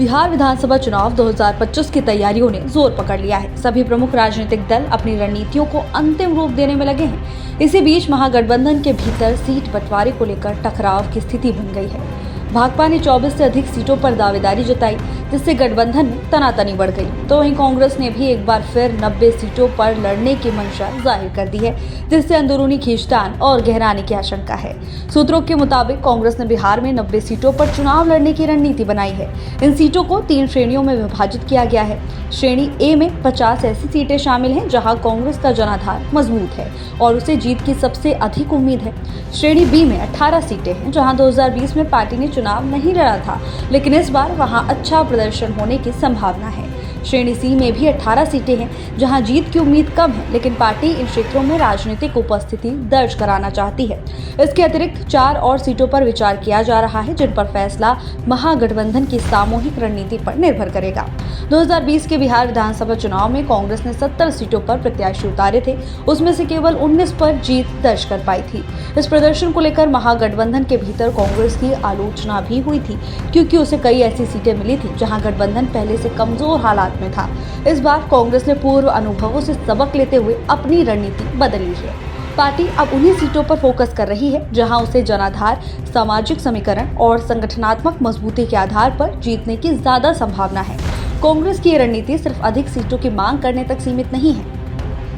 बिहार विधानसभा चुनाव 2025 की तैयारियों ने जोर पकड़ लिया है। सभी प्रमुख राजनीतिक दल अपनी रणनीतियों को अंतिम रूप देने में लगे हैं। इसी बीच महागठबंधन के भीतर सीट बंटवारे को लेकर टकराव की स्थिति बन गई है। भाकपा ने 24 से अधिक सीटों पर दावेदारी जताई, जिससे गठबंधन में तनातनी बढ़ गई। तो वहीं कांग्रेस ने भी एक बार फिर 90 सीटों पर लड़ने की मंशा जाहिर कर दी है, जिससे अंदरूनी खींचतान और गहराने की आशंका है। सूत्रों के मुताबिक कांग्रेस ने बिहार में 90 सीटों पर चुनाव लड़ने की रणनीति बनाई है। इन सीटों को 3 श्रेणियों में विभाजित किया गया है। श्रेणी ए में 50 ऐसी सीटें शामिल हैं जहां कांग्रेस का जनाधार मजबूत है और उसे जीत की सबसे अधिक उम्मीद है। श्रेणी बी में 18 सीटें हैं जहां 2020 में पार्टी ने चुनाव नहीं लड़ा था, लेकिन इस बार वहां अच्छा प्रदर्शन होने की संभावना है। श्रेणी सी में भी 18 सीटें हैं जहां जीत की उम्मीद कम है, लेकिन पार्टी इन क्षेत्रों में राजनीतिक उपस्थिति दर्ज कराना चाहती है। इसके अतिरिक्त 4 और सीटों पर विचार किया जा रहा है, जिन पर फैसला महागठबंधन की सामूहिक रणनीति पर निर्भर करेगा। 2020 के बिहार विधानसभा चुनाव में कांग्रेस ने 70 सीटों पर प्रत्याशी उतारे थे, उसमें से केवल 19 पर जीत दर्ज कर पाई थी। इस प्रदर्शन को लेकर महागठबंधन के भीतर कांग्रेस की आलोचना भी हुई थी, क्योंकि उसे कई ऐसी सीटें मिली थी जहां गठबंधन पहले से कमजोर हालात में था। इस बार कांग्रेस ने पूर्व अनुभवों से सबक लेते हुए अपनी रणनीति बदल ली है। पार्टी अब उन्हीं सीटों पर फोकस कर रही है जहां उसे जनाधार, सामाजिक समीकरण और संगठनात्मक मजबूती के आधार पर जीतने की ज्यादा संभावना है। कांग्रेस की ये रणनीति सिर्फ अधिक सीटों की मांग करने तक सीमित नहीं है,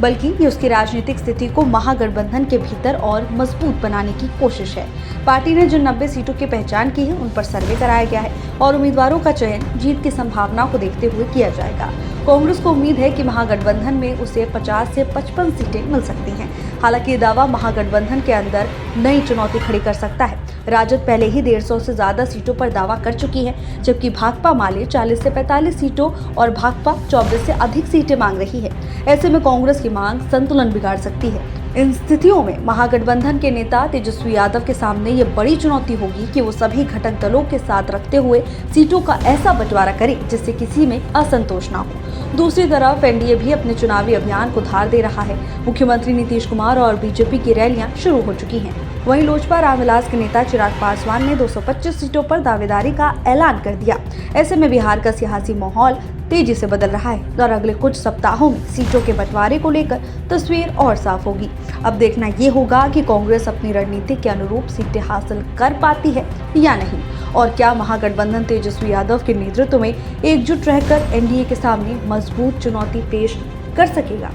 बल्कि ये उसकी राजनीतिक स्थिति को महागठबंधन के भीतर और मजबूत बनाने की कोशिश है। पार्टी ने जिन 90 सीटों की पहचान की है, उन पर सर्वे कराया गया है और उम्मीदवारों का चयन जीत की संभावना को देखते हुए किया जाएगा। कांग्रेस को उम्मीद है कि महागठबंधन में उसे 50 से 55 सीटें मिल सकती हैं। हालांकि ये दावा महागठबंधन के अंदर नई चुनौती खड़ी कर सकता है। राजद पहले ही 150 से ज्यादा सीटों पर दावा कर चुकी है, जबकि भाकपा माले 40 से 45 सीटों और भाकपा 24 से अधिक सीटें मांग रही है। ऐसे में कांग्रेस की मांग संतुलन बिगाड़ सकती है। इन स्थितियों में महागठबंधन के नेता तेजस्वी यादव के सामने ये बड़ी चुनौती होगी कि वो सभी घटक दलों के साथ रखते हुए सीटों का ऐसा बंटवारा करे जिससे किसी में असंतोष ना हो। दूसरी तरफ एनडीए भी अपने चुनावी अभियान को धार दे रहा है। मुख्यमंत्री नीतीश कुमार और बीजेपी की रैलियां शुरू हो चुकी हैं। वहीं लोजपा रामविलास के नेता चिराग पासवान ने 225 सीटों पर दावेदारी का ऐलान कर दिया। ऐसे में बिहार का सियासी माहौल तेजी से बदल रहा है और अगले कुछ सप्ताहों में सीटों के बंटवारे को लेकर तस्वीर और साफ होगी। अब देखना ये होगा कि कांग्रेस अपनी रणनीति के अनुरूप सीटें हासिल कर पाती है या नहीं, और क्या महागठबंधन तेजस्वी यादव के नेतृत्व में एकजुट रहकर एनडीए के सामने मजबूत चुनौती पेश कर सकेगा।